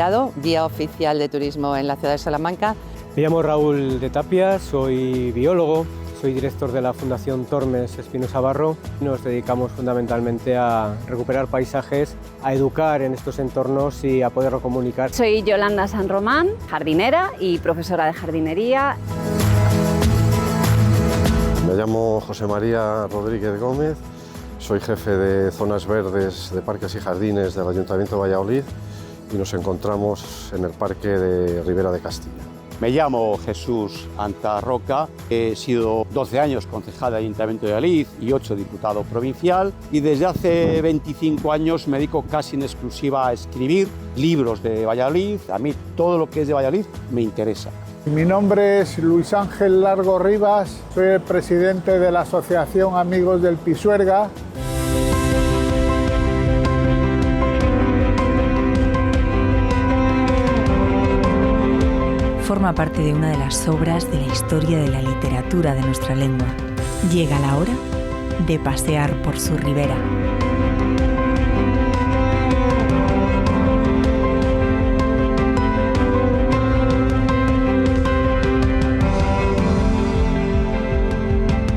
guiado, guía oficial de turismo en la ciudad de Salamanca. Me llamo Raúl de Tapia, soy biólogo, soy director de la Fundación Tormes Espinosa Barro. Nos dedicamos fundamentalmente a recuperar paisajes, a educar en estos entornos y a poderlo comunicar. Soy Yolanda San Román, jardinera y profesora de jardinería. Me llamo José María Rodríguez Gómez, soy jefe de zonas verdes de parques y jardines del Ayuntamiento de Valladolid y nos encontramos en el Parque de Ribera de Castilla. Me llamo Jesús Antarroca, he sido 12 años concejal del Ayuntamiento de Valladolid y 8 diputado provincial y desde hace 25 años me dedico casi en exclusiva a escribir libros de Valladolid. A mí todo lo que es de Valladolid me interesa. Mi nombre es Luis Ángel Largo Rivas, soy el presidente de la Asociación Amigos del Pisuerga. Forma parte de una de las obras de la historia de la literatura de nuestra lengua. Llega la hora de pasear por su ribera.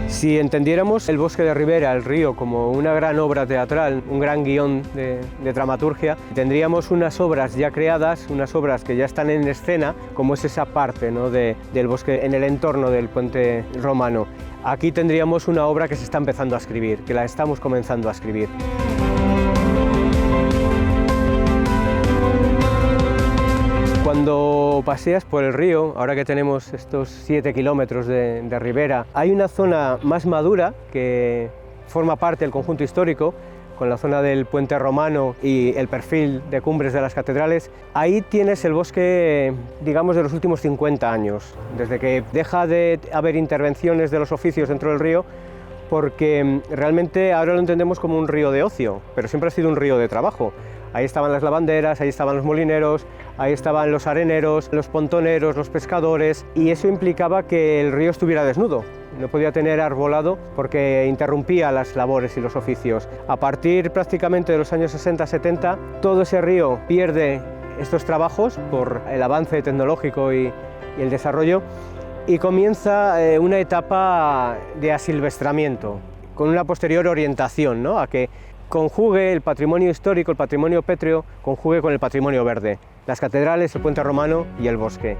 Si entendiéramos el bosque de Ribera, el río, como una gran obra teatral, un gran guión de dramaturgia, tendríamos unas obras ya creadas, unas obras que ya están en escena, como es esa parte, ¿no?, del bosque en el entorno del puente romano. Aquí tendríamos una obra que se está empezando a escribir, que la estamos comenzando a escribir. Cuando paseas por el río, ahora que tenemos estos 7 kilómetros de ribera, hay una zona más madura que forma parte del conjunto histórico, con la zona del puente romano y el perfil de cumbres de las catedrales. Ahí tienes el bosque, digamos, de los últimos 50 años, desde que deja de haber intervenciones de los oficios dentro del río, porque realmente ahora lo entendemos como un río de ocio, pero siempre ha sido un río de trabajo. Ahí estaban las lavanderas, ahí estaban los molineros, ahí estaban los areneros, los pontoneros, los pescadores, y eso implicaba que el río estuviera desnudo. No podía tener arbolado porque interrumpía las labores y los oficios. A partir prácticamente de los años 60-70, todo ese río pierde estos trabajos por el avance tecnológico y el desarrollo, y comienza una etapa de asilvestramiento, con una posterior orientación, ¿no?, a que conjugue el patrimonio histórico, el patrimonio pétreo, conjugue con el patrimonio verde, las catedrales, el puente romano y el bosque.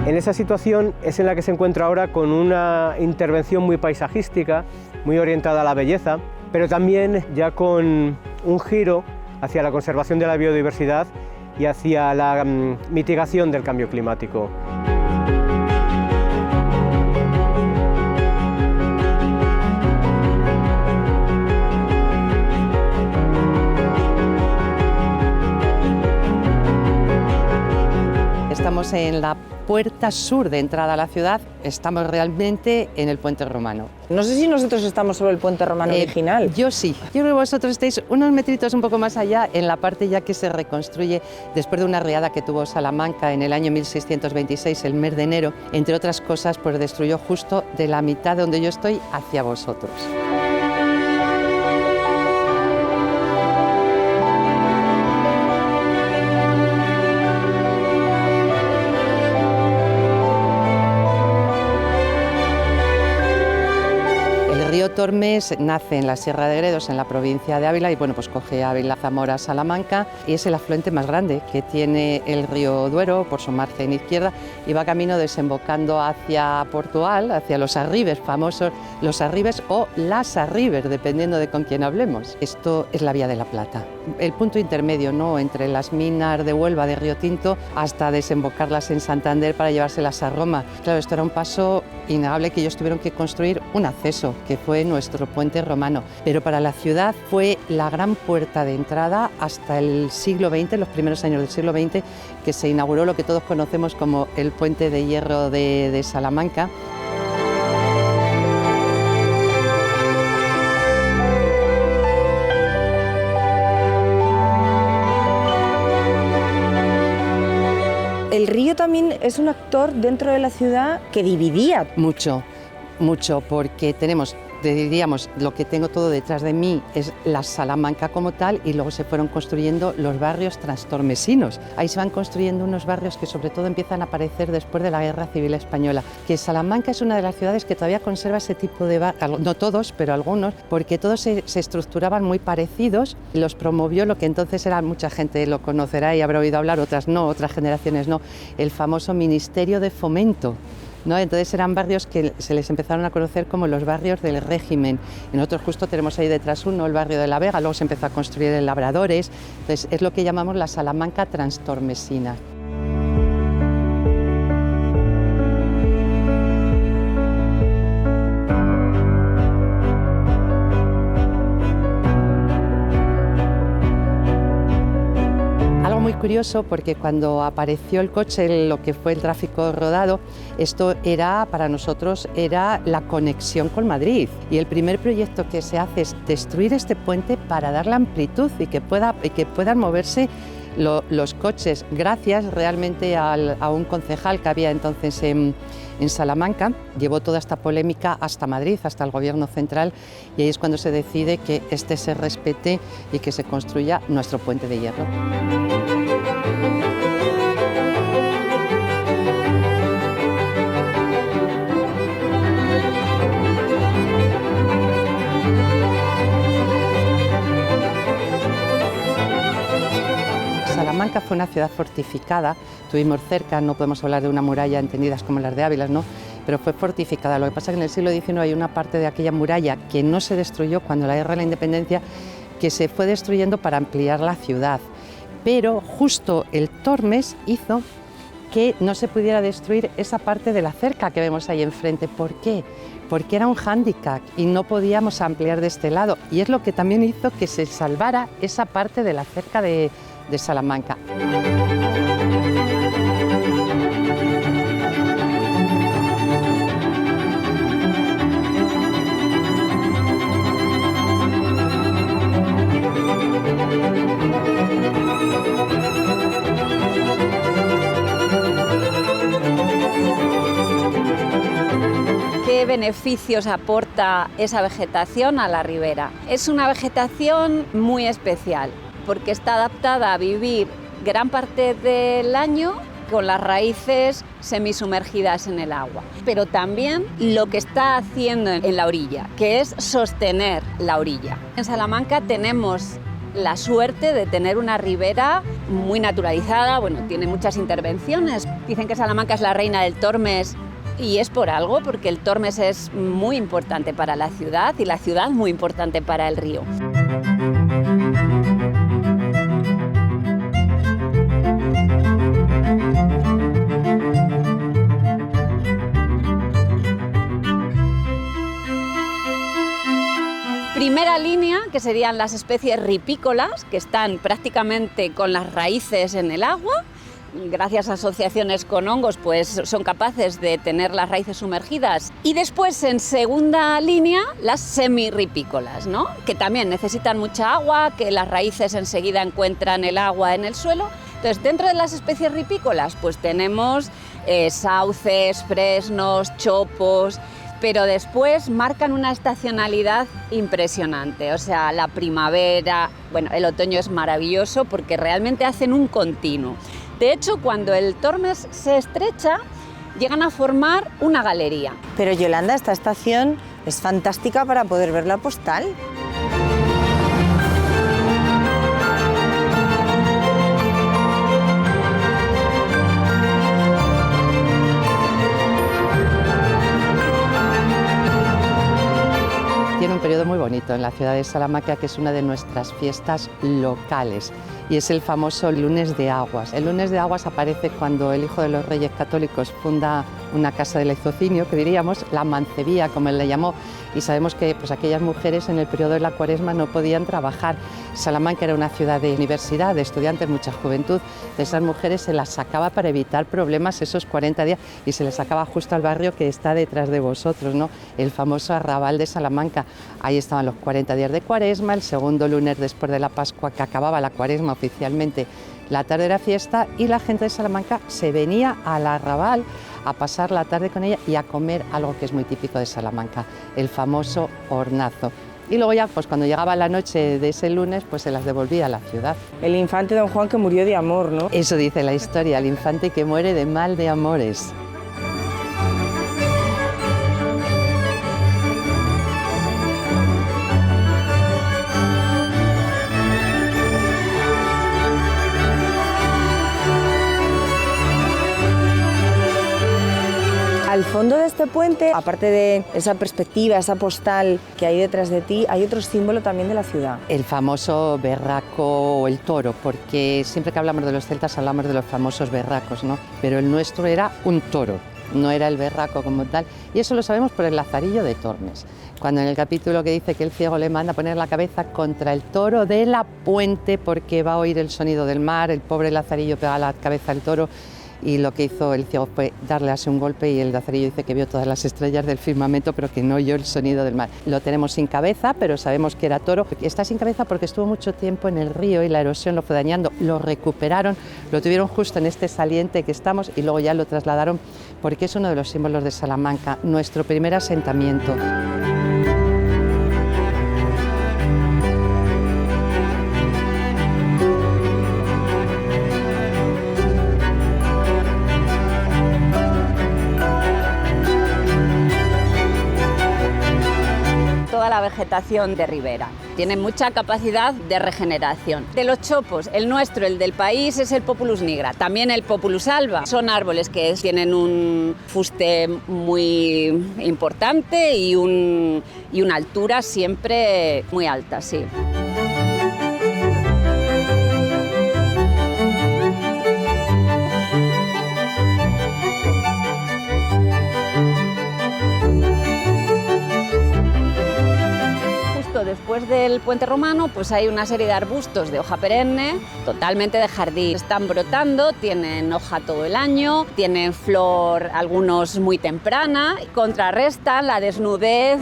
En esa situación es en la que se encuentra ahora, con una intervención muy paisajística, muy orientada a la belleza, pero también ya con un giro hacia la conservación de la biodiversidad y hacia la mitigación del cambio climático. Estamos en la puerta sur de entrada a la ciudad, estamos realmente en el puente romano. No sé si nosotros estamos sobre el puente romano original. Yo sí. Yo creo que vosotros estáis unos metritos un poco más allá, en la parte ya que se reconstruye después de una riada que tuvo Salamanca en el año 1626, el mes de enero. Entre otras cosas, pues destruyó justo de la mitad de donde yo estoy hacia vosotros. El río Tormes nace en la Sierra de Gredos, en la provincia de Ávila, y bueno, pues coge Ávila, Zamora, Salamanca, y es el afluente más grande que tiene el río Duero por su margen izquierda, y va camino desembocando hacia Portugal, hacia los Arribes, famosos los Arribes o las Arribes, dependiendo de con quién hablemos. Esto es la Vía de la Plata, el punto intermedio, ¿no?, entre las minas de Huelva, de Río Tinto, hasta desembocarlas en Santander para llevárselas a Roma. Claro, esto era un paso innegable, que ellos tuvieron que construir un acceso, que fue nuestro puente romano, pero para la ciudad fue la gran puerta de entrada hasta el siglo XX, los primeros años del siglo XX, que se inauguró lo que todos conocemos como el puente de hierro de Salamanca. el río también es un actor dentro de la ciudad que dividía. Mucho, porque tenemos, diríamos, lo que tengo todo detrás de mí es la Salamanca como tal, y luego se fueron construyendo los barrios transtormesinos. Ahí se van construyendo unos barrios que sobre todo empiezan a aparecer después de la Guerra Civil Española. Que Salamanca es una de las ciudades que todavía conserva ese tipo de barrios, no todos, pero algunos, porque todos se estructuraban muy parecidos. Los promovió lo que entonces era, mucha gente lo conocerá y habrá oído hablar, otras no, otras generaciones no, el famoso Ministerio de Fomento, ¿no? Entonces eran barrios que se les empezaron a conocer como los barrios del régimen. Y nosotros justo tenemos ahí detrás uno, el barrio de La Vega, luego se empezó a construir en Labradores. Entonces es lo que llamamos la Salamanca transtormesina. Muy curioso, porque cuando apareció el coche, lo que fue el tráfico rodado, esto era para nosotros era la conexión con Madrid, y el primer proyecto que se hace es destruir este puente para dar la amplitud y que puedan moverse los coches, gracias realmente a un concejal que había entonces en Salamanca. Llevó toda esta polémica hasta Madrid, hasta el gobierno central, y ahí es cuando se decide que este se respete y que se construya nuestro puente de hierro. Salamanca fue una ciudad fortificada, tuvimos cerca, no podemos hablar de una muralla entendidas como las de Ávila, ¿no? Pero fue fortificada. Lo que pasa es que en el siglo XIX hay una parte de aquella muralla que no se destruyó cuando la Guerra de la Independencia, que se fue destruyendo para ampliar la ciudad. Pero justo el Tormes hizo que no se pudiera destruir esa parte de la cerca que vemos ahí enfrente. ¿Por qué? Porque era un hándicap y no podíamos ampliar de este lado. Y es lo que también hizo que se salvara esa parte de la cerca de Salamanca. ¿Qué beneficios aporta esa vegetación a la ribera? Es una vegetación muy especial, porque está adaptada a vivir gran parte del año con las raíces semisumergidas en el agua, pero también lo que está haciendo en la orilla, que es sostener la orilla. En Salamanca tenemos la suerte de tener una ribera muy naturalizada, bueno, tiene muchas intervenciones. Dicen que Salamanca es la reina del Tormes, y es por algo, porque el Tormes es muy importante para la ciudad y la ciudad muy importante para el río. Primera línea, que serían las especies ripícolas, que están prácticamente con las raíces en el agua. Gracias a asociaciones con hongos, pues son capaces de tener las raíces sumergidas. Y después, en segunda línea, las semirripícolas, ¿no? Que también necesitan mucha agua, que las raíces enseguida encuentran el agua en el suelo. Entonces, dentro de las especies ripícolas, pues tenemos sauces, fresnos, chopos, pero después marcan una estacionalidad impresionante. O sea, la primavera, bueno, el otoño es maravilloso porque realmente hacen un continuo. De hecho, cuando el Tormes se estrecha, llegan a formar una galería. Pero Yolanda, esta estación es fantástica para poder ver la postal. Tiene un periodo muy bonito en la ciudad de Salamanca, que es una de nuestras fiestas locales, y es el famoso Lunes de Aguas. El Lunes de Aguas aparece cuando el hijo de los Reyes Católicos funda una casa del Leucocinio, que diríamos la Mancebía, como él le llamó, y sabemos que pues, aquellas mujeres en el periodo de la Cuaresma no podían trabajar. Salamanca era una ciudad de universidad, de estudiantes, mucha juventud. De esas mujeres se las sacaba para evitar problemas esos 40 días, y se les sacaba justo al barrio que está detrás de vosotros, ¿no? El famoso arrabal de Salamanca. Ahí estaban los 40 días de Cuaresma, el segundo lunes después de la Pascua, que acababa la Cuaresma oficialmente, la tarde era fiesta y la gente de Salamanca se venía al Arrabal a pasar la tarde con ella y a comer algo que es muy típico de Salamanca, el famoso hornazo. Y luego ya, pues cuando llegaba la noche de ese lunes, pues se las devolvía a la ciudad. El infante Don Juan que murió de amor, ¿no? Eso dice la historia, el infante que muere de mal de amores. Al fondo de este puente, aparte de esa perspectiva, esa postal que hay detrás de ti, hay otro símbolo también de la ciudad. El famoso berraco o el toro, porque siempre que hablamos de los celtas hablamos de los famosos berracos, ¿no? Pero el nuestro era un toro, no era el berraco como tal, y eso lo sabemos por el Lazarillo de Tormes, cuando en el capítulo que dice que el ciego le manda poner la cabeza contra el toro de la puente porque va a oír el sonido del mar, el pobre Lazarillo pega la cabeza al toro. Y lo que hizo el ciego fue darle así un golpe y el Lazarillo dice que vio todas las estrellas del firmamento pero que no oyó el sonido del mar. Lo tenemos sin cabeza, pero sabemos que era toro. Está sin cabeza porque estuvo mucho tiempo en el río y la erosión lo fue dañando. Lo recuperaron, lo tuvieron justo en este saliente que estamos y luego ya lo trasladaron porque es uno de los símbolos de Salamanca, nuestro primer asentamiento. La vegetación de ribera. Tiene mucha capacidad de regeneración. De los chopos, el nuestro, el del país, es el Populus nigra, también el Populus alba. Son árboles que tienen un fuste muy importante y una altura siempre muy alta, sí. Después del puente romano, pues hay una serie de arbustos de hoja perenne, totalmente de jardín. Están brotando, tienen hoja todo el año, tienen flor, algunos muy temprana, contrarrestan la desnudez.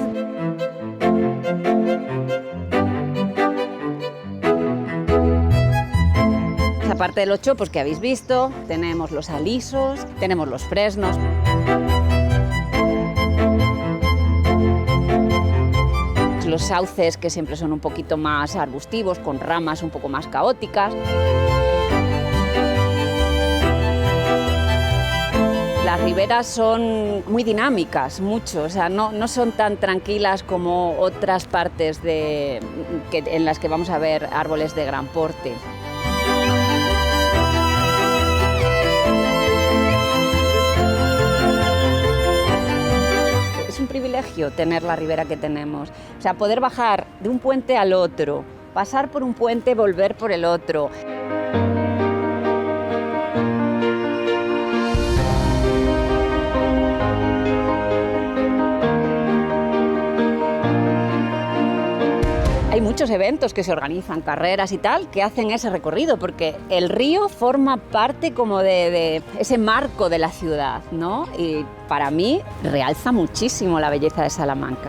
Aparte de los chopos que habéis visto, tenemos los alisos, tenemos los fresnos. Los sauces, que siempre son un poquito más arbustivos, con ramas un poco más caóticas. Las riberas son muy dinámicas, mucho, o sea, no son tan tranquilas como otras partes en las que vamos a ver árboles de gran porte. Es un privilegio tener la ribera que tenemos, o sea, poder bajar de un puente al otro, pasar por un puente, volver por el otro. Hay muchos eventos que se organizan, carreras y tal, que hacen ese recorrido, porque el río forma parte como de ese marco de la ciudad, ¿no? Y para mí realza muchísimo la belleza de Salamanca.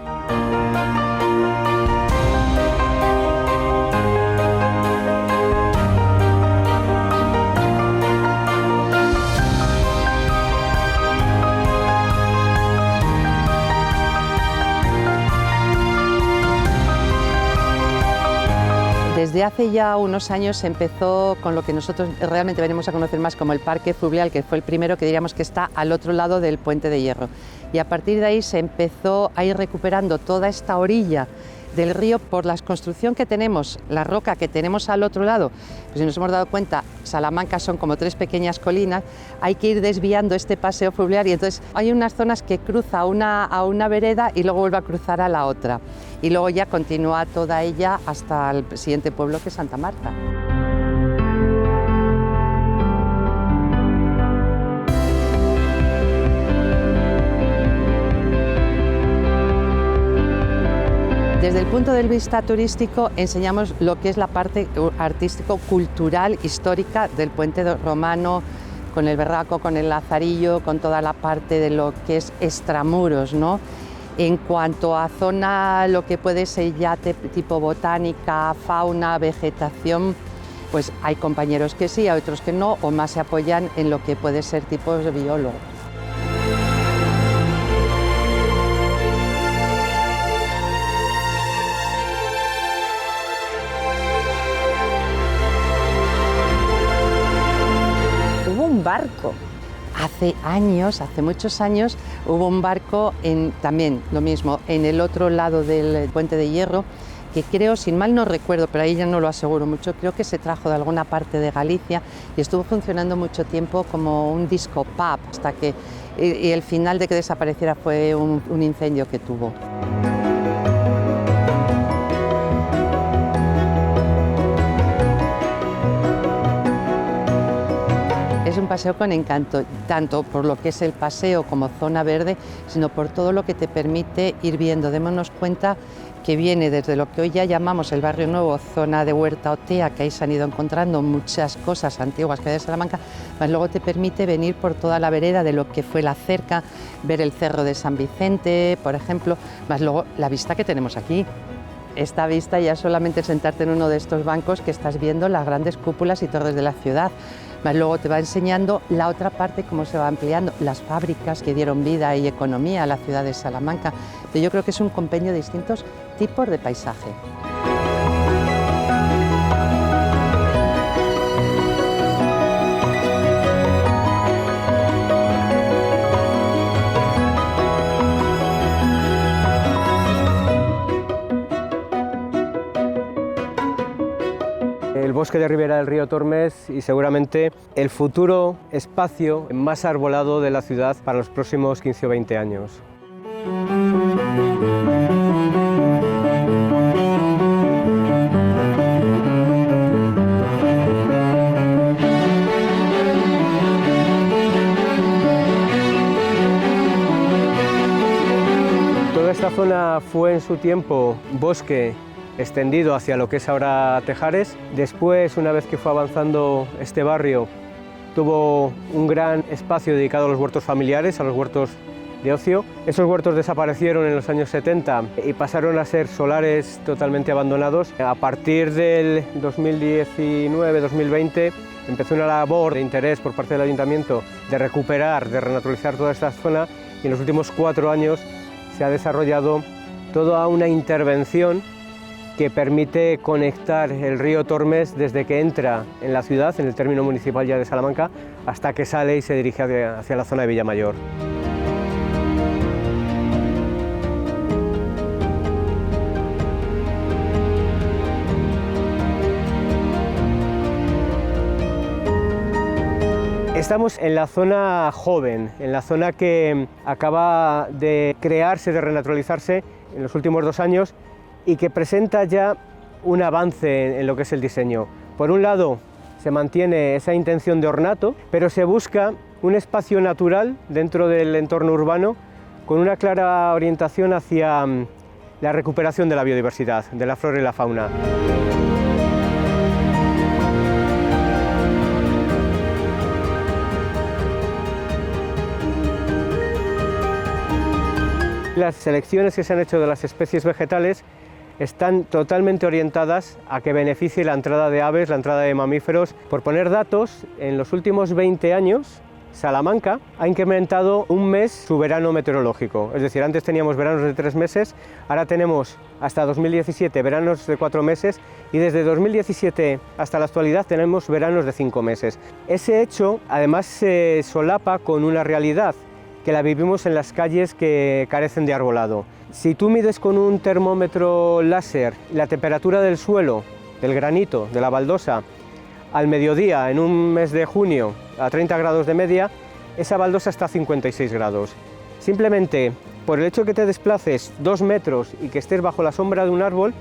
Desde hace ya unos años se empezó con lo que nosotros realmente venimos a conocer más como el Parque Fluvial, que fue el primero que diríamos que está al otro lado del Puente de Hierro. Y a partir de ahí se empezó a ir recuperando toda esta orilla del río por la construcción que tenemos, la roca que tenemos al otro lado. Pues si nos hemos dado cuenta, Salamanca son como 3 pequeñas colinas, hay que ir desviando este paseo fluvial y entonces hay unas zonas que cruza a una vereda y luego vuelve a cruzar a la otra. Y luego ya continúa toda ella hasta el siguiente pueblo, que es Santa Marta. Desde el punto de vista turístico enseñamos lo que es la parte artístico-cultural, histórica del puente romano, con el berraco, con el lazarillo, con toda la parte de lo que es extramuros, ¿no? En cuanto a zona, lo que puede ser ya tipo botánica, fauna, vegetación, pues hay compañeros que sí, hay otros que no, o más se apoyan en lo que puede ser tipos de biólogos. Hubo un barco. Hace años, hace muchos años, hubo un barco también, lo mismo, en el otro lado del puente de hierro, que creo, sin mal no recuerdo, pero ahí ya no lo aseguro mucho, creo que se trajo de alguna parte de Galicia y estuvo funcionando mucho tiempo como un disco pub, hasta que y el final de que desapareciera fue un incendio que tuvo. Es un paseo con encanto, tanto por lo que es el paseo como zona verde, sino por todo lo que te permite ir viendo. Démonos cuenta que viene desde lo que hoy ya llamamos el barrio nuevo, zona de Huerta Otea, que ahí se han ido encontrando muchas cosas antiguas que hay de Salamanca, más luego te permite venir por toda la vereda de lo que fue la cerca, ver el Cerro de San Vicente, por ejemplo, más luego la vista que tenemos aquí. Esta vista ya solamente sentarte en uno de estos bancos que estás viendo las grandes cúpulas y torres de la ciudad. Más luego te va enseñando la otra parte, cómo se va ampliando, las fábricas que dieron vida y economía a la ciudad de Salamanca. Yo creo que es un compendio de distintos tipos de paisaje. El bosque de ribera del río Tormes y seguramente el futuro espacio más arbolado de la ciudad para los próximos 15 o 20 años. Toda esta zona fue en su tiempo bosque extendido hacia lo que es ahora Tejares. Después, una vez que fue avanzando este barrio, tuvo un gran espacio dedicado a los huertos familiares, a los huertos de ocio. Esos huertos desaparecieron en los años 70 y pasaron a ser solares totalmente abandonados. A partir del 2019-2020 empezó una labor de interés por parte del Ayuntamiento de recuperar, de renaturalizar toda esta zona, y en los últimos 4 años se ha desarrollado toda una intervención que permite conectar el río Tormes desde que entra en la ciudad, en el término municipal ya de Salamanca, hasta que sale y se dirige hacia la zona de Villamayor. Estamos en la zona joven, en la zona que acaba de crearse, de renaturalizarse en los últimos 2 años, y que presenta ya un avance en lo que es el diseño. Por un lado, se mantiene esa intención de ornato, pero se busca un espacio natural dentro del entorno urbano con una clara orientación hacia la recuperación de la biodiversidad, de la flora y la fauna. Las selecciones que se han hecho de las especies vegetales están totalmente orientadas a que beneficie la entrada de aves, la entrada de mamíferos. Por poner datos, en los últimos 20 años, Salamanca ha incrementado un mes su verano meteorológico. Es decir, antes teníamos veranos de 3 meses, ahora tenemos hasta 2017 veranos de 4 meses y desde 2017 hasta la actualidad tenemos veranos de 5 meses. Ese hecho además se solapa con una realidad que la vivimos en las calles que carecen de arbolado. Si tú mides con un termómetro láser la temperatura del suelo, del granito, de la baldosa, al mediodía, en un mes de junio, a 30 grados de media, esa baldosa está a 56 grados. Simplemente por el hecho que te desplaces 2 metros y que estés bajo la sombra de un árbol,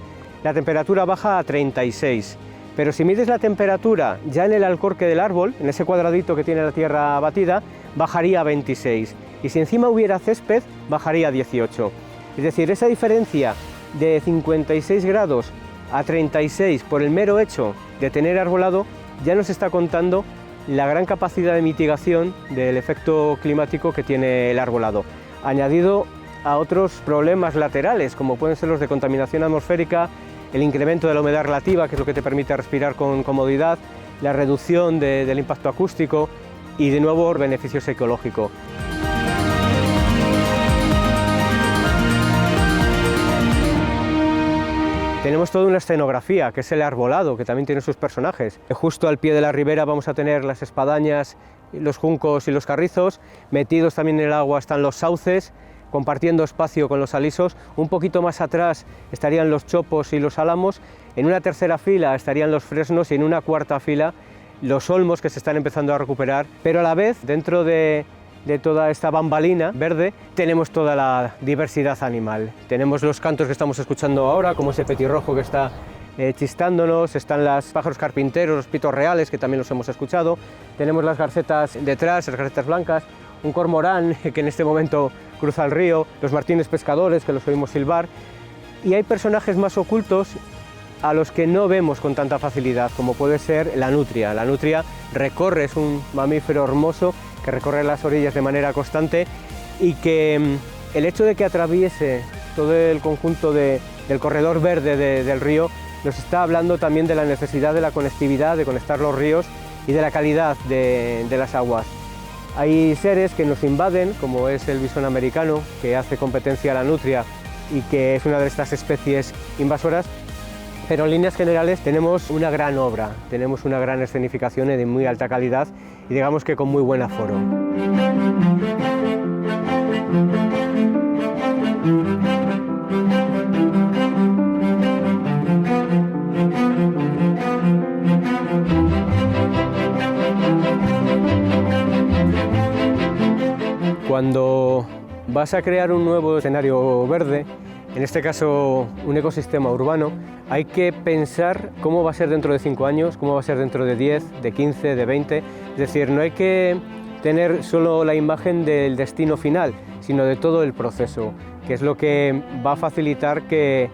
la temperatura baja a 36. Pero si mides la temperatura ya en el alcorque del árbol, en ese cuadradito que tiene la tierra batida, bajaría a 26. Y si encima hubiera césped, bajaría a 18. Es decir, esa diferencia de 56 grados a 36 por el mero hecho de tener arbolado ya nos está contando la gran capacidad de mitigación del efecto climático que tiene el arbolado, añadido a otros problemas laterales como pueden ser los de contaminación atmosférica, el incremento de la humedad relativa, que es lo que te permite respirar con comodidad, la reducción del impacto acústico y, de nuevo, beneficios ecológicos. Tenemos toda una escenografía, que es el arbolado, que también tiene sus personajes. Justo al pie de la ribera vamos a tener las espadañas, los juncos y los carrizos. Metidos también en el agua están los sauces, compartiendo espacio con los alisos. Un poquito más atrás estarían los chopos y los álamos. En una tercera fila estarían los fresnos y en una cuarta fila los olmos, que se están empezando a recuperar. Pero a la vez, dentro de toda esta bambalina verde, tenemos toda la diversidad animal. Tenemos los cantos que estamos escuchando ahora, como ese petirrojo que está chistándonos, están los pájaros carpinteros, los pitos reales, que también los hemos escuchado, tenemos las garcetas detrás, las garcetas blancas, un cormorán que en este momento cruza el río, los martines pescadores, que los oímos silbar, y hay personajes más ocultos a los que no vemos con tanta facilidad, como puede ser la nutria. La nutria recorre, es un mamífero hermoso que recorre las orillas de manera constante y que el hecho de que atraviese todo el conjunto del corredor verde del río nos está hablando también de la necesidad de la conectividad, de conectar los ríos y de la calidad de las aguas. Hay seres que nos invaden, como es el bisón americano, que hace competencia a la nutria y que es una de estas especies invasoras, pero en líneas generales tenemos una gran obra, tenemos una gran escenificación de muy alta calidad y digamos que con muy buen aforo. Cuando vas a crear un nuevo escenario verde, en este caso un ecosistema urbano, hay que pensar cómo va a ser dentro de 5 años, cómo va a ser dentro de 10, de 15, de 20. Es decir, no hay que tener solo la imagen del destino final, sino de todo el proceso, que es lo que va a facilitar que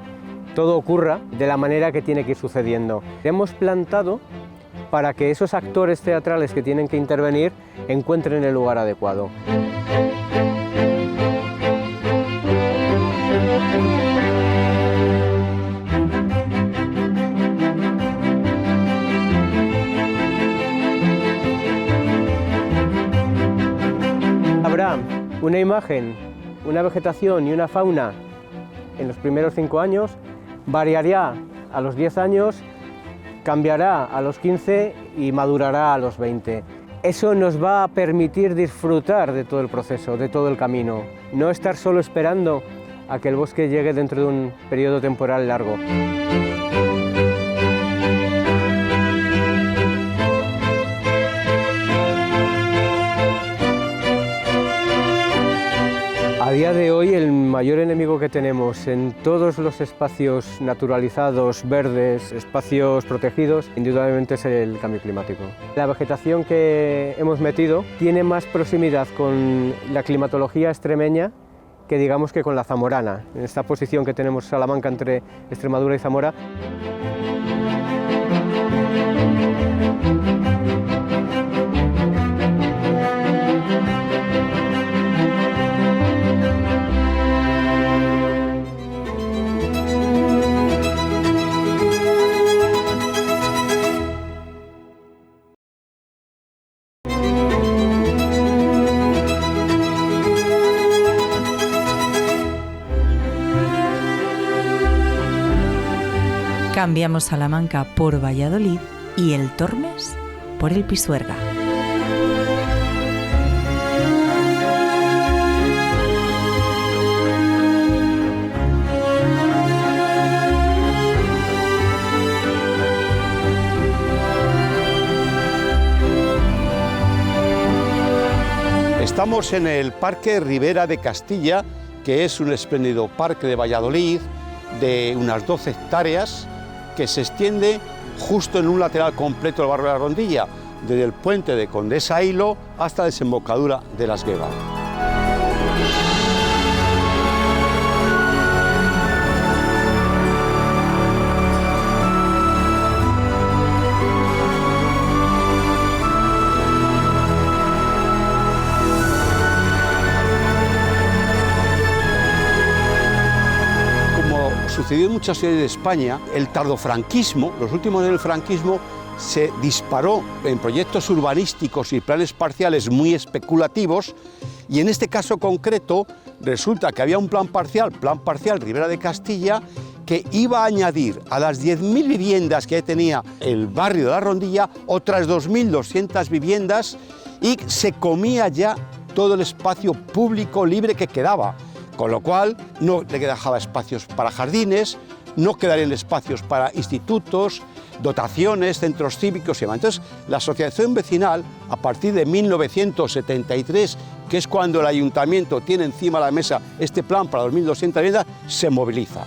todo ocurra de la manera que tiene que ir sucediendo. Hemos plantado para que esos actores teatrales que tienen que intervenir encuentren el lugar adecuado. Habrá una imagen, una vegetación y una fauna en los primeros 5 años, variará a los 10 años, cambiará a los 15 y madurará a los 20. Eso nos va a permitir disfrutar de todo el proceso, de todo el camino, no estar solo esperando a que el bosque llegue dentro de un periodo temporal largo. A día de hoy el mayor enemigo que tenemos en todos los espacios naturalizados, verdes, espacios protegidos, indudablemente es el cambio climático. La vegetación que hemos metido tiene más proximidad con la climatología extremeña que digamos que con la zamorana, en esta posición que tenemos Salamanca entre Extremadura y Zamora. Cambiamos Salamanca por Valladolid y el Tormes por el Pisuerga. Estamos en el Parque Ribera de Castilla, que es un espléndido parque de Valladolid de unas 12 hectáreas, que se extiende justo en un lateral completo del barrio de la Rondilla, desde el puente de Condesa Hilo hasta la desembocadura de la Esgueva. Sucedió sucedió en muchas ciudades de España, el tardofranquismo, los últimos del franquismo, se disparó en proyectos urbanísticos y planes parciales muy especulativos, y en este caso concreto resulta que había un plan parcial Ribera de Castilla, que iba a añadir a las 10.000 viviendas que tenía el barrio de La Rondilla otras 2.200 viviendas, y se comía ya todo el espacio público libre que quedaba, con lo cual no le dejaba espacios para jardines, no quedarían espacios para institutos, dotaciones, centros cívicos y demás. Entonces, la asociación vecinal, a partir de 1973, que es cuando el ayuntamiento tiene encima de la mesa este plan para 2.200 viviendas, se moviliza.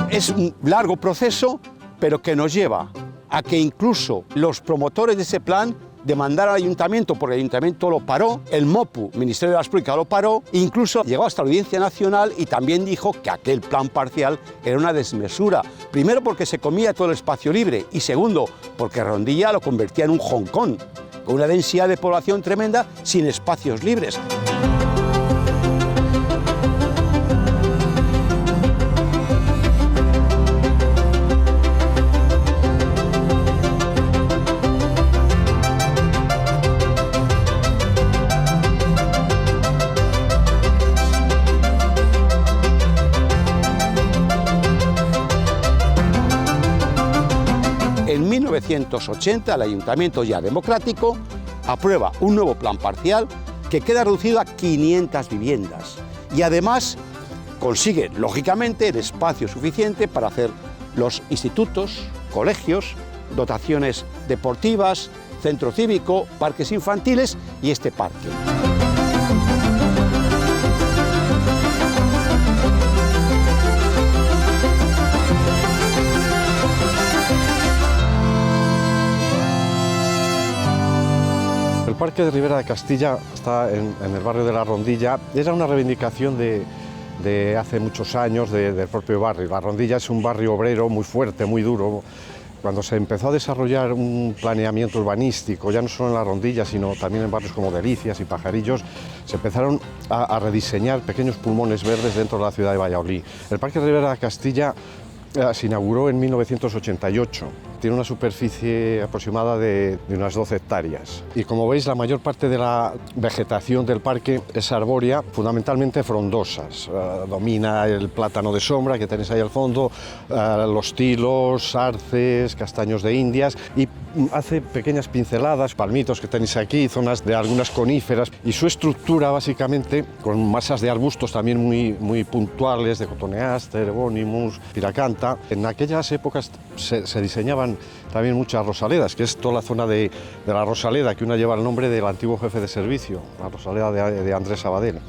Es un largo proceso, pero que nos lleva a que incluso los promotores de ese plan demandaron al ayuntamiento, porque el ayuntamiento lo paró, el MOPU, Ministerio de las Públicas, lo paró, incluso llegó hasta la Audiencia Nacional y también dijo que aquel plan parcial era una desmesura. Primero porque se comía todo el espacio libre y segundo porque Rondilla lo convertía en un Hong Kong, con una densidad de población tremenda sin espacios libres. En 1980 el ayuntamiento ya democrático aprueba un nuevo plan parcial que queda reducido a 500 viviendas y además consigue, lógicamente, el espacio suficiente para hacer los institutos, colegios, dotaciones deportivas, centro cívico, parques infantiles y este parque. El Parque de Ribera de Castilla está en el barrio de La Rondilla. Era una reivindicación de hace muchos años del propio barrio. La Rondilla es un barrio obrero muy fuerte, muy duro. Cuando se empezó a desarrollar un planeamiento urbanístico, ya no solo en La Rondilla, sino también en barrios como Delicias y Pajarillos, se empezaron a rediseñar pequeños pulmones verdes dentro de la ciudad de Valladolid. El Parque de Ribera de Castilla se inauguró en 1988. Tiene una superficie aproximada de unas 12 hectáreas. Y como veis, la mayor parte de la vegetación del parque es arbórea, fundamentalmente frondosas. Domina el plátano de sombra que tenéis ahí al fondo, los tilos, arces, castaños de Indias, y hace pequeñas pinceladas, palmitos que tenéis aquí, zonas de algunas coníferas, y su estructura básicamente con masas de arbustos también muy puntuales, de cotoneaster, Evonimus, piracanta. En aquellas épocas se diseñaban también muchas rosaledas, que es toda la zona de la Rosaleda, que una lleva el nombre del antiguo jefe de servicio, la Rosaleda de Andrés Sabadell.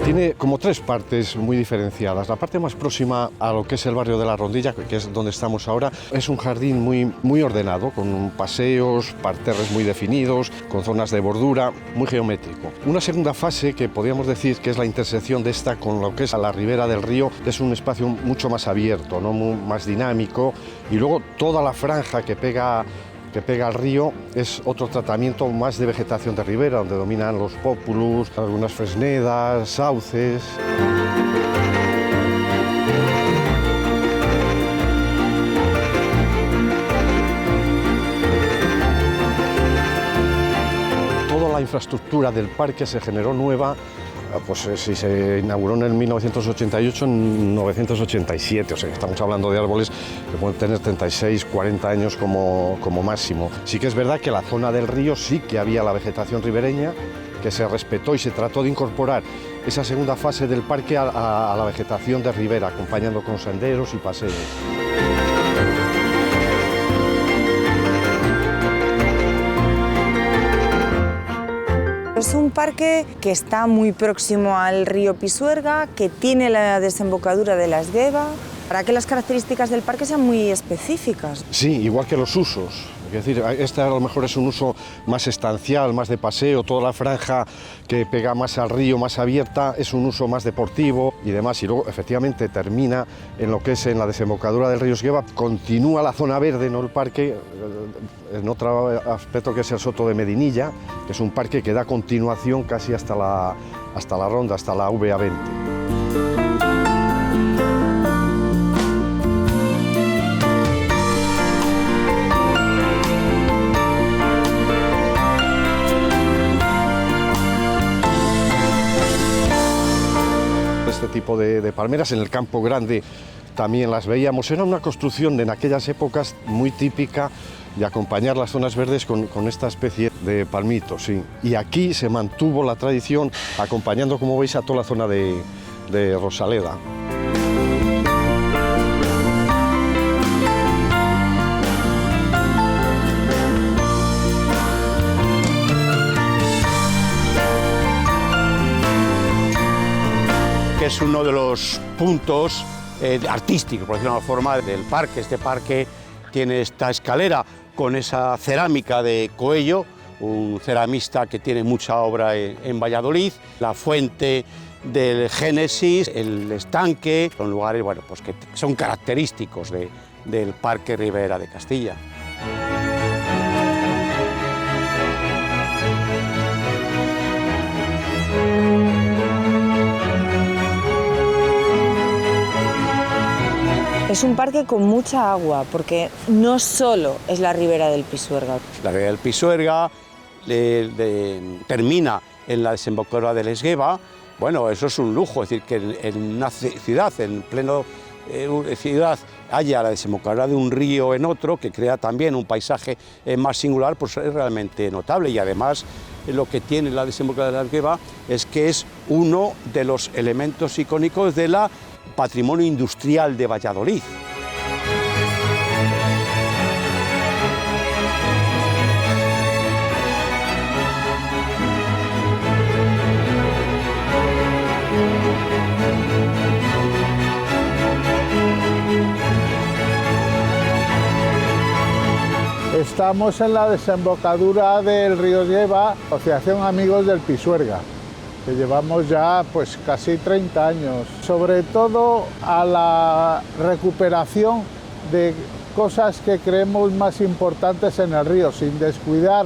Tiene como tres partes muy diferenciadas. La parte más próxima a lo que es el barrio de La Rondilla, que es donde estamos ahora, es un jardín muy ordenado, con paseos, parterres muy definidos, con zonas de bordura, muy geométrico. Una segunda fase, que podríamos decir que es la intersección de esta con lo que es a la ribera del río, es un espacio mucho más abierto, ¿no? Más dinámico, y luego toda la franja que pega al río es otro tratamiento más de vegetación de ribera, donde dominan los pópulus, algunas fresnedas, sauces. Toda la infraestructura del parque se generó nueva. Pues si se inauguró en el 1988, en 1987, o sea que estamos hablando de árboles que pueden tener 36, 40 años como máximo. Sí que es verdad que la zona del río sí que había la vegetación ribereña, que se respetó y se trató de incorporar esa segunda fase del parque a la vegetación de ribera, acompañando con senderos y paseos. es un parque que está muy próximo al río Pisuerga, que tiene la desembocadura de la Esgueva, para que las características del parque sean muy específicas. Sí, igual que los usos. Es decir, este a lo mejor es un uso más estancial, más de paseo, toda la franja que pega más al río, más abierta, es un uso más deportivo y demás. Y luego, efectivamente, termina en lo que es en la desembocadura del río Esgueva, continúa la zona verde, no el parque, en otro aspecto que es el Soto de Medinilla, que es un parque que da continuación casi hasta la ronda, hasta la VA20. Este tipo de palmeras en el Campo Grande también las veíamos. Era una construcción en aquellas épocas muy típica de acompañar las zonas verdes con esta especie de palmitos. Sí. Y aquí se mantuvo la tradición acompañando, como veis, a toda la zona de Rosaleda. Que es uno de los puntos artísticos, por decirlo de alguna forma, del parque. Este parque tiene esta escalera con esa cerámica de Coello, un ceramista que tiene mucha obra en Valladolid, la fuente del Génesis, el estanque, son lugares bueno, pues que son característicos del Parque Ribera de Castilla. Es un parque con mucha agua, porque no solo es la ribera del Pisuerga. La ribera del Pisuerga termina en la desembocadura del Esgueva. Bueno, eso es un lujo, es decir, que en una ciudad, en pleno ciudad, haya la desembocadura de un río en otro, que crea también un paisaje más singular, pues es realmente notable. Y además, lo que tiene la desembocadura de la Esgueva es que es uno de los elementos icónicos de la patrimonio industrial de Valladolid. Estamos en la desembocadura del río Esgueva, Asociación Amigos del Pisuerga, que llevamos ya pues casi 30 años, sobre todo a la recuperación de cosas que creemos más importantes en el río, sin descuidar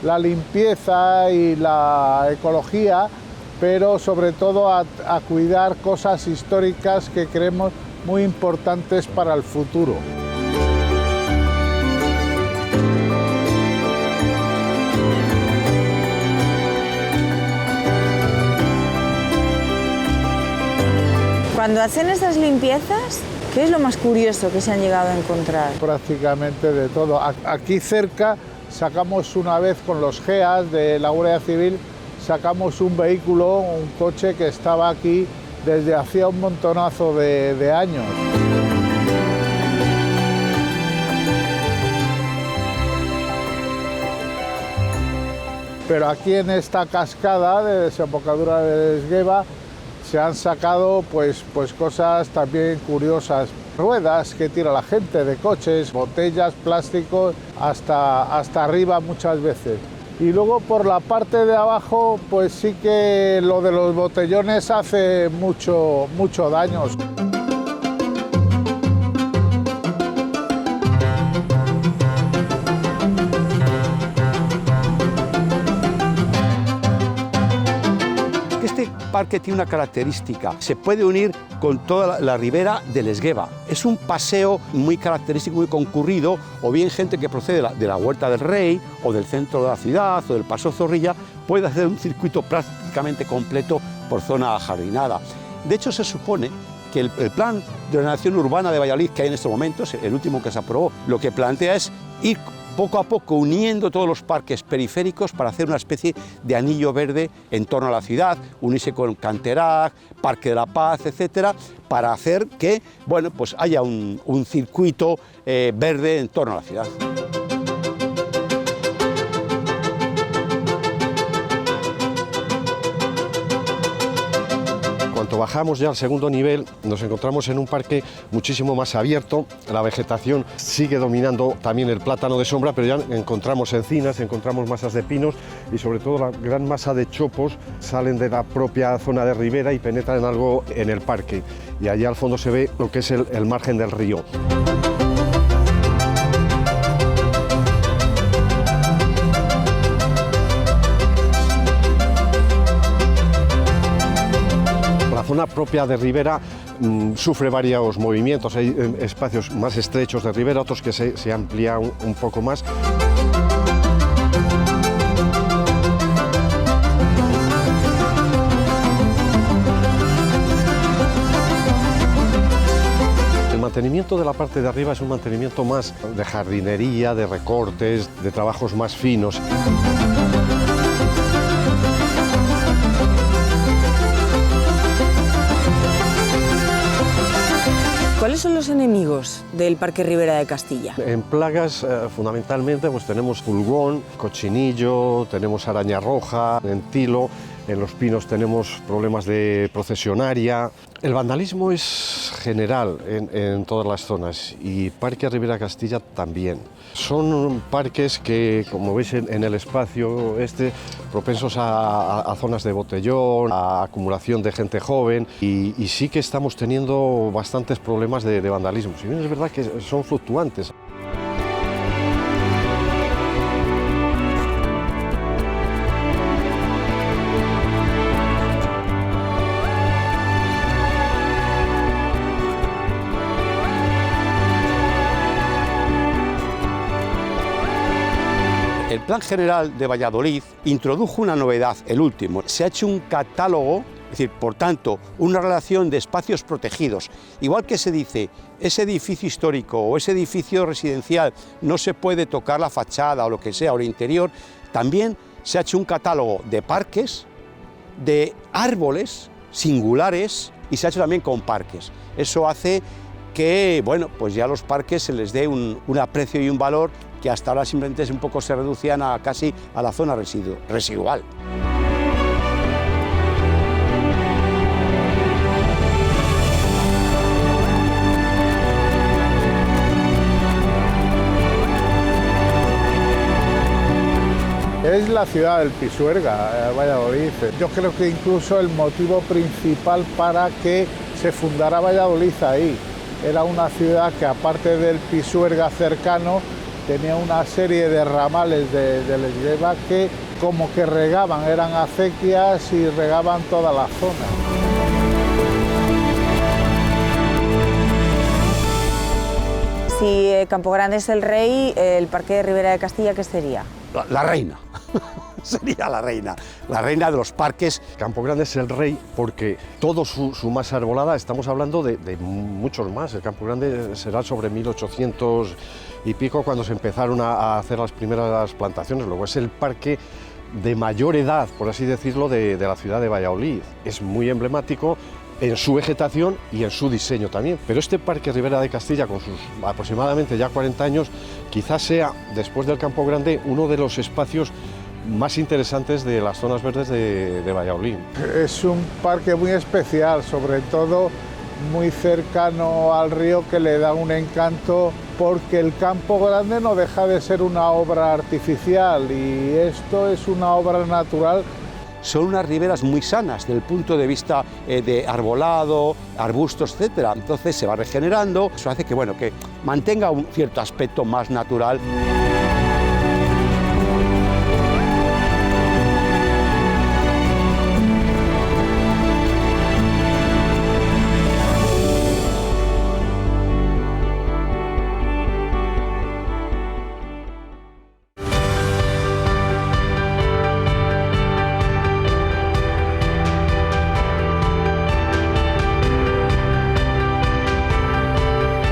la limpieza y la ecología, pero sobre todo a cuidar cosas históricas que creemos muy importantes para el futuro. Cuando hacen esas limpiezas, ¿qué es lo más curioso que se han llegado a encontrar? Prácticamente de todo. Aquí cerca sacamos una vez con los GEAS de la Guardia Civil, sacamos un vehículo, un coche que estaba aquí desde hacía un montonazo de años. Pero aquí en esta cascada de desembocadura de Esgueva se han sacado pues cosas también curiosas, ruedas que tira la gente de coches, botellas, plásticos, hasta arriba muchas veces. Y luego por la parte de abajo pues sí que lo de los botellones hace mucho daño. Este parque tiene una característica, se puede unir con toda la ribera del Esgueva. Es un paseo muy característico, muy concurrido, o bien gente que procede de la Huerta del Rey, o del centro de la ciudad, o del Paso Zorrilla, puede hacer un circuito prácticamente completo por zona ajardinada. De hecho, se supone que el plan de ordenación urbana de Valladolid que hay en estos momentos, el último que se aprobó, lo que plantea es ir poco a poco uniendo todos los parques periféricos para hacer una especie de anillo verde en torno a la ciudad, unirse con Canterac, Parque de la Paz, etcétera, para hacer que bueno, pues haya un circuito verde en torno a la ciudad. cuanto bajamos ya al segundo nivel, nos encontramos en un parque muchísimo más abierto. La vegetación sigue dominando también el plátano de sombra, pero ya encontramos encinas, encontramos masas de pinos y sobre todo la gran masa de chopos salen de la propia zona de ribera y penetran en algo en el parque. Y allá al fondo se ve lo que es el margen del río. La zona propia de ribera sufre varios movimientos, hay espacios más estrechos de ribera, otros que se amplían un poco más. El mantenimiento de la parte de arriba es un mantenimiento más de jardinería, de recortes, de trabajos más finos. ¿Cuáles son los enemigos del Parque Ribera de Castilla? En plagas, fundamentalmente, pues tenemos pulgón, cochinillo, tenemos araña roja, entilo, en los pinos tenemos problemas de procesionaria. El vandalismo es general en todas las zonas y Parque Ribera de Castilla también. Son parques que, como veis en el espacio propensos a zonas de botellón, a acumulación de gente joven y sí que estamos teniendo bastantes problemas de vandalismo. Si bien es verdad que son fluctuantes. El Plan General de Valladolid introdujo una novedad, el último. Se ha hecho un catálogo, es decir, por tanto, una relación de espacios protegidos. Igual que se dice, ese edificio histórico o ese edificio residencial no se puede tocar la fachada o lo que sea, o el interior, también se ha hecho un catálogo de parques, de árboles singulares y se ha hecho también con parques. Eso hace que, bueno, pues ya a los parques se les dé un aprecio y un valor que hasta ahora simplemente un poco se reducían casi a la zona residual. Es la ciudad del Pisuerga, Valladolid. Yo creo que incluso el motivo principal para que se fundara Valladolid ahí era una ciudad que, aparte del Pisuerga cercano, tenía una serie de ramales del Esgueva que como que regaban, eran acequias y regaban toda la zona. Si Campo Grande es el rey, el Parque de Ribera de Castilla, ¿qué sería? La reina. Sería la reina de los parques. Campo Grande es el rey porque todo su masa arbolada, estamos hablando de muchos más. El Campo Grande será sobre 1800 y pico cuando se empezaron a hacer las primeras plantaciones. Luego es el parque de mayor edad, por así decirlo, de la ciudad de Valladolid. Es muy emblemático en su vegetación y en su diseño también. Pero este Parque Ribera de Castilla, con sus aproximadamente ya 40 años, quizás sea, después del Campo Grande, uno de los espacios más interesantes de las zonas verdes de Valladolid. Es un parque muy especial, sobre todo muy cercano al río, que le da un encanto, porque el Campo Grande no deja de ser una obra artificial y esto es una obra natural. Son unas riberas muy sanas desde el punto de vista de arbolado, arbustos, etc. Entonces se va regenerando, eso hace que, bueno, que mantenga un cierto aspecto más natural.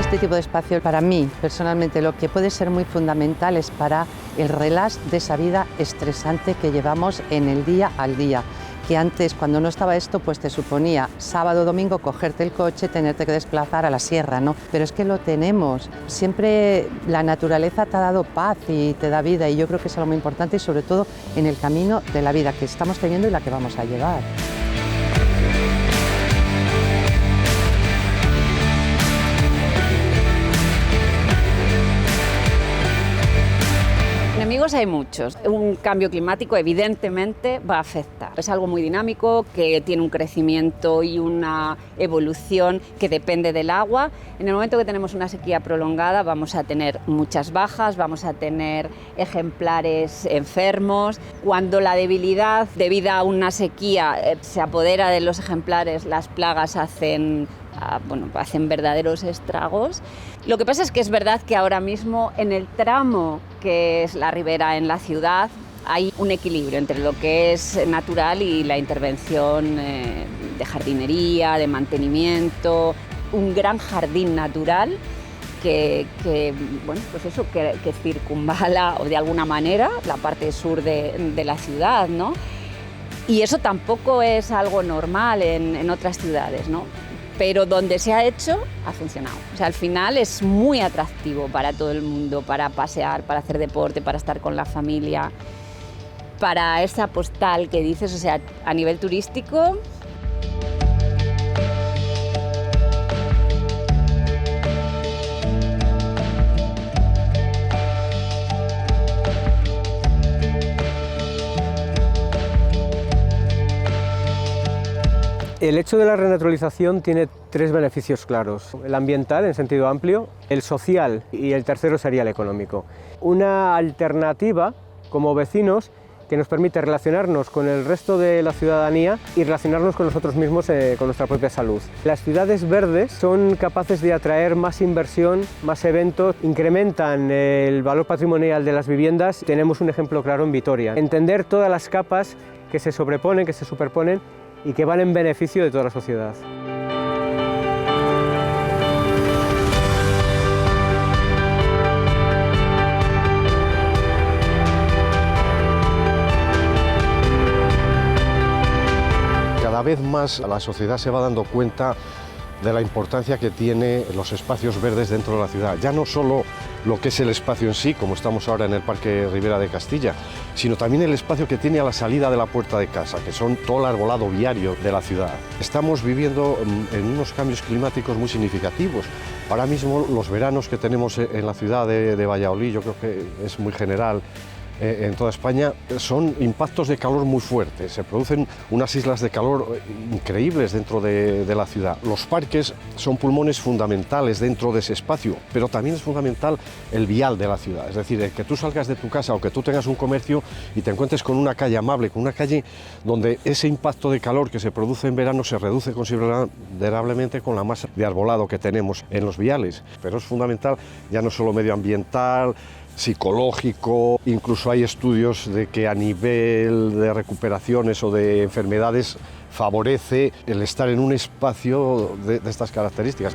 Este tipo de espacio, para mí, personalmente, lo que puede ser muy fundamental es para el relax de esa vida estresante que llevamos en el día al día. Que antes, cuando no estaba esto, pues te suponía sábado o domingo cogerte el coche, tenerte que desplazar a la sierra, ¿no? Pero es que lo tenemos. Siempre la naturaleza te ha dado paz y te da vida, y yo creo que es algo muy importante, y sobre todo en el camino de la vida que estamos teniendo y la que vamos a llevar. enemigos hay muchos. Un cambio climático evidentemente va a afectar. Es algo muy dinámico, que tiene un crecimiento y una evolución que depende del agua. En el momento que tenemos una sequía prolongada vamos a tener muchas bajas, vamos a tener ejemplares enfermos. Cuando la debilidad debido a una sequía se apodera de los ejemplares, las plagas hacen verdaderos estragos. Lo que pasa es que es verdad que ahora mismo en el tramo que es la ribera en la ciudad hay un equilibrio entre lo que es natural y la intervención de jardinería, de mantenimiento, un gran jardín natural que circunvala o de alguna manera la parte sur de la ciudad, ¿no? Y eso tampoco es algo normal en otras ciudades, ¿no? Pero donde se ha hecho, ha funcionado. O sea, al final es muy atractivo para todo el mundo, para pasear, para hacer deporte, para estar con la familia, para esa postal que dices, o sea, a nivel turístico. El hecho de la renaturalización tiene tres beneficios claros. El ambiental, en sentido amplio, el social y el tercero sería el económico. Una alternativa como vecinos que nos permite relacionarnos con el resto de la ciudadanía y relacionarnos con nosotros mismos con nuestra propia salud. Las ciudades verdes son capaces de atraer más inversión, más eventos, incrementan el valor patrimonial de las viviendas. Tenemos un ejemplo claro en Vitoria. Entender todas las capas que se sobreponen, que se superponen y que van en beneficio de toda la sociedad. Cada vez más la sociedad se va dando cuenta de la importancia que tiene los espacios verdes dentro de la ciudad. Ya no solo lo que es el espacio en sí, como estamos ahora en el Parque Ribera de Castilla, sino también el espacio que tiene a la salida de la puerta de casa, que son todo el arbolado viario de la ciudad. Estamos viviendo en unos cambios climáticos muy significativos. Ahora mismo los veranos que tenemos en la ciudad de Valladolid, yo creo que es muy general, en toda España, son impactos de calor muy fuertes. Se producen unas islas de calor increíbles dentro de la ciudad. Los parques son pulmones fundamentales dentro de ese espacio, pero también es fundamental el vial de la ciudad. Es decir, el que tú salgas de tu casa o que tú tengas un comercio y te encuentres con una calle amable, con una calle donde ese impacto de calor que se produce en verano se reduce considerablemente con la masa de arbolado que tenemos en los viales. Pero es fundamental ya no solo medioambiental, psicológico, incluso hay estudios de que a nivel de recuperaciones o de enfermedades favorece el estar en un espacio de estas características.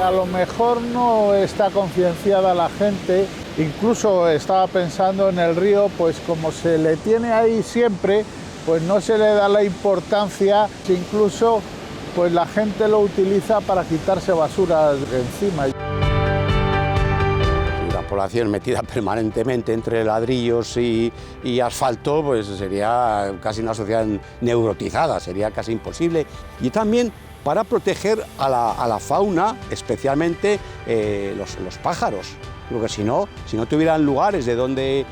A lo mejor no está concienciada la gente, incluso estaba pensando en el río, pues como se le tiene ahí siempre, pues no se le da la importancia, incluso pues la gente lo utiliza para quitarse basura de encima. La población metida permanentemente entre ladrillos y asfalto, pues sería casi una sociedad neurotizada, sería casi imposible. Y también para proteger a la fauna, especialmente los pájaros. Porque si no tuvieran lugares de donde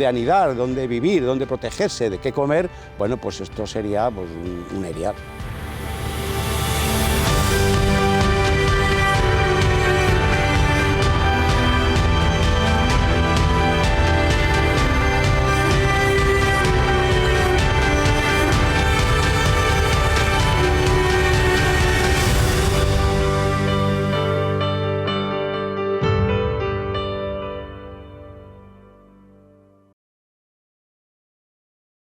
anidar, donde vivir, donde protegerse, de qué comer, bueno, pues esto sería pues, un erial.